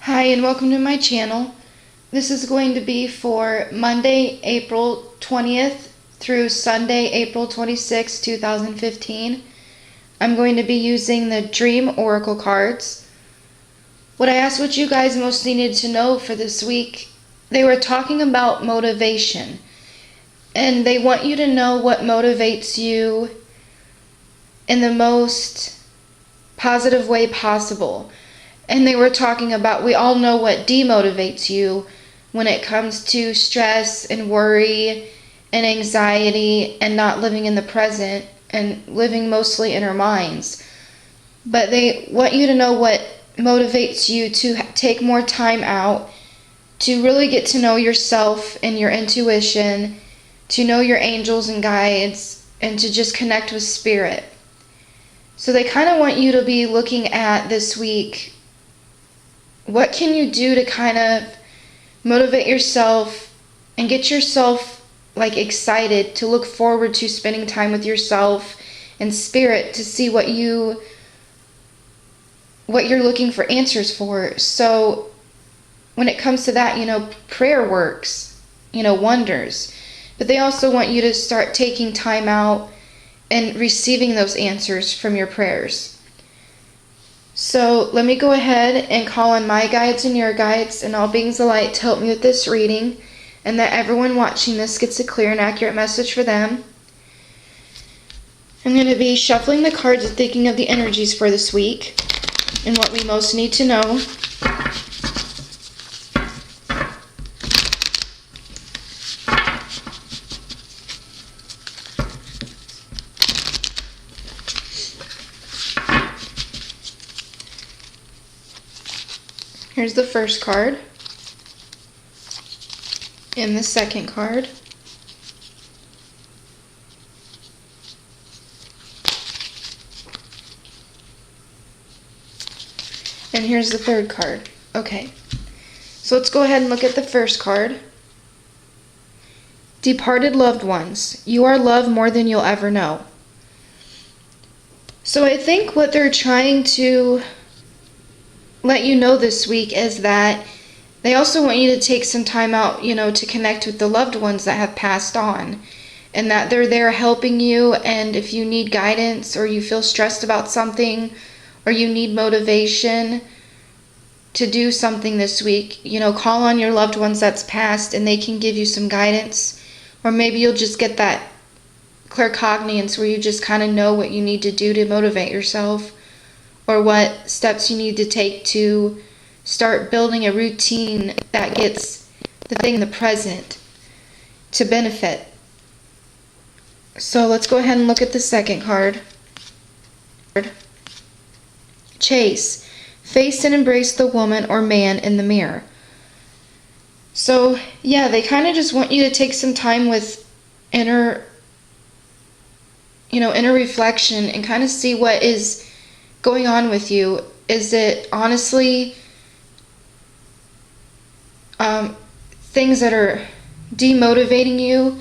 Hi and welcome to my channel. This is going to be for Monday, April 20th through Sunday, April 26th, 2015. I'm going to be using the Dream Oracle cards. What I asked what you guys most needed to know for this week, they were talking about motivation. And they want you to know what motivates you in the most positive way possible. And they were talking about, we all know what demotivates you when it comes to stress and worry and anxiety and not living in the present and living mostly in our minds. But they want you to know what motivates you to take more time out, to really get to know yourself and your intuition, to know your angels and guides, and to just connect with spirit. So they kind of want you to be looking at this week, what can you do to kind of motivate yourself and get yourself excited to look forward to spending time with yourself and spirit to see what you're looking for answers for. So when it comes to that, prayer works, wonders. But they also want you to start taking time out and receiving those answers from your prayers. So let me go ahead and call on my guides and your guides and all beings of light to help me with this reading, and that everyone watching this gets a clear and accurate message for them. I'm going to be shuffling the cards and thinking of the energies for this week and what we most need to know. Here's the first card, and the second card, and here's the third card. Okay, so let's go ahead and look at the first card. Departed loved ones, you are loved more than you'll ever know. So I think what they're trying to let you know this week is that they also want you to take some time out, to connect with the loved ones that have passed on, and that they're there helping you. And if you need guidance or you feel stressed about something or you need motivation to do something this week, call on your loved ones that's passed and they can give you some guidance. Or maybe you'll just get that claircognizance where you just kind of know what you need to do to motivate yourself, or what steps you need to take to start building a routine that gets the thing in the present to benefit. So let's go ahead and look at the second card. Chase. Face and embrace the woman or man in the mirror. So yeah, they kind of just want you to take some time with inner reflection and kind of see what is going on with you. Is it honestly things that are demotivating you,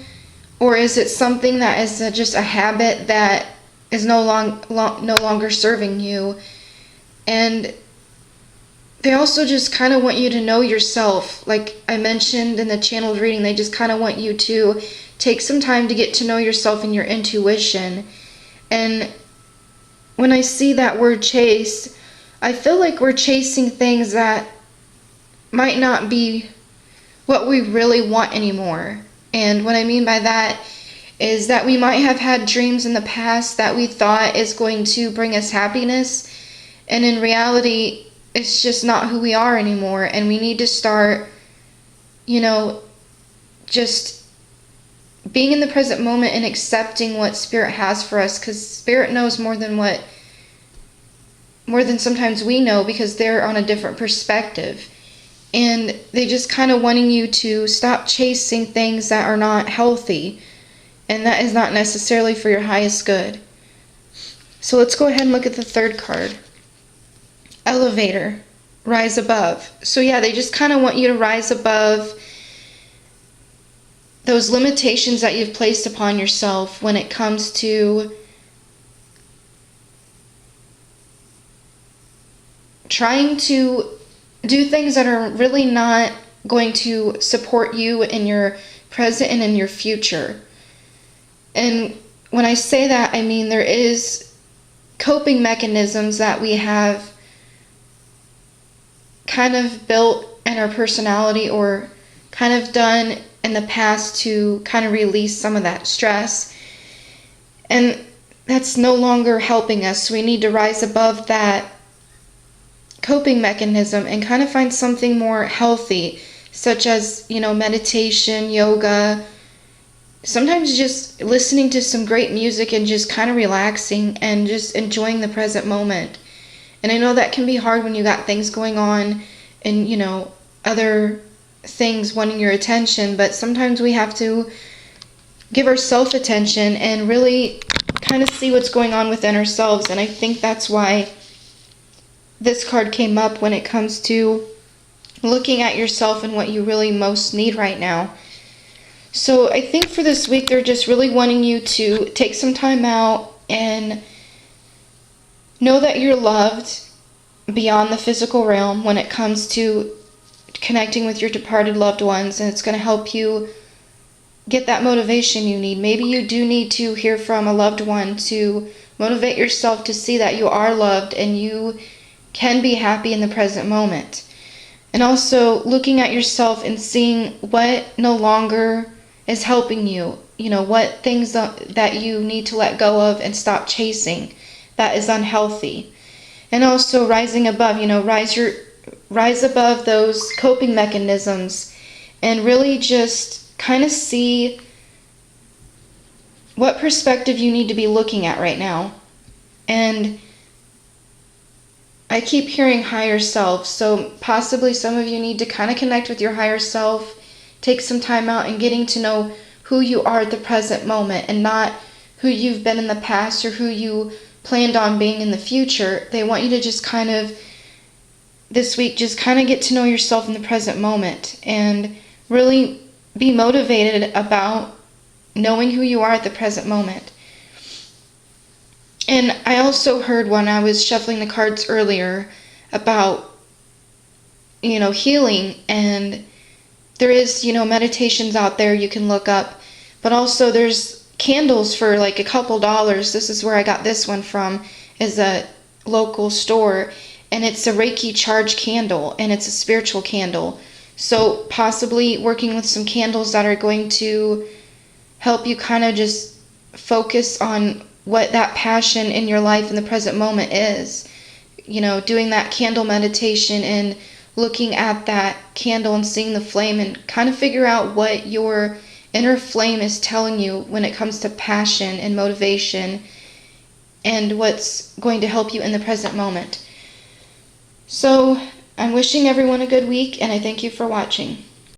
or is it something that is just a habit that is no longer serving you? And they also just kind of want you to know yourself. Like I mentioned in the channeled reading, they just kind of want you to take some time to get to know yourself and your intuition. And when I see that word chase, I feel like we're chasing things that might not be what we really want anymore. And what I mean by that is that we might have had dreams in the past that we thought is going to bring us happiness, and in reality, it's just not who we are anymore. And we need to start, just being in the present moment and accepting what Spirit has for us, because Spirit knows more than sometimes we know, because they're on a different perspective. And they just kind of wanting you to stop chasing things that are not healthy, and that is not necessarily for your highest good. So let's go ahead and look at the third card. Elevator. Rise above. So yeah, they just kind of want you to rise above those limitations that you've placed upon yourself when it comes to trying to do things that are really not going to support you in your present and in your future. And when I say that, I mean there is coping mechanisms that we have kind of built in our personality or kind of done in the past to kind of release some of that stress. And that's no longer helping us. We need to rise above that coping mechanism and kind of find something more healthy, such as, meditation, yoga, sometimes just listening to some great music and just kind of relaxing and just enjoying the present moment. And I know that can be hard when you got things going on and, other things wanting your attention, but sometimes we have to give ourselves attention and really kind of see what's going on within ourselves. And I think that's why this card came up when it comes to looking at yourself and what you really most need right now. So I think for this week, they're just really wanting you to take some time out and know that you're loved beyond the physical realm when it comes to connecting with your departed loved ones, and it's going to help you get that motivation you need. Maybe you do need to hear from a loved one to motivate yourself to see that you are loved and you can be happy in the present moment. And also looking at yourself and seeing what no longer is helping you, what things that you need to let go of and stop chasing that is unhealthy. And also rising above, rise above those coping mechanisms and really just kind of see what perspective you need to be looking at right now. And I keep hearing higher self, so possibly some of you need to kind of connect with your higher self, take some time out and getting to know who you are at the present moment and not who you've been in the past or who you planned on being in the future. They want you to just kind of, this week, just kind of get to know yourself in the present moment and really be motivated about knowing who you are at the present moment. And I also heard when I was shuffling the cards earlier about, healing, and there is, meditations out there you can look up, but also there's candles for like a couple dollars. This is where I got this one from, is a local store, and it's a Reiki charge candle, and it's a spiritual candle. So possibly working with some candles that are going to help you kind of just focus on what that passion in your life in the present moment is. Doing that candle meditation and looking at that candle and seeing the flame and kind of figure out what your inner flame is telling you when it comes to passion and motivation and what's going to help you in the present moment. So I'm wishing everyone a good week, and I thank you for watching.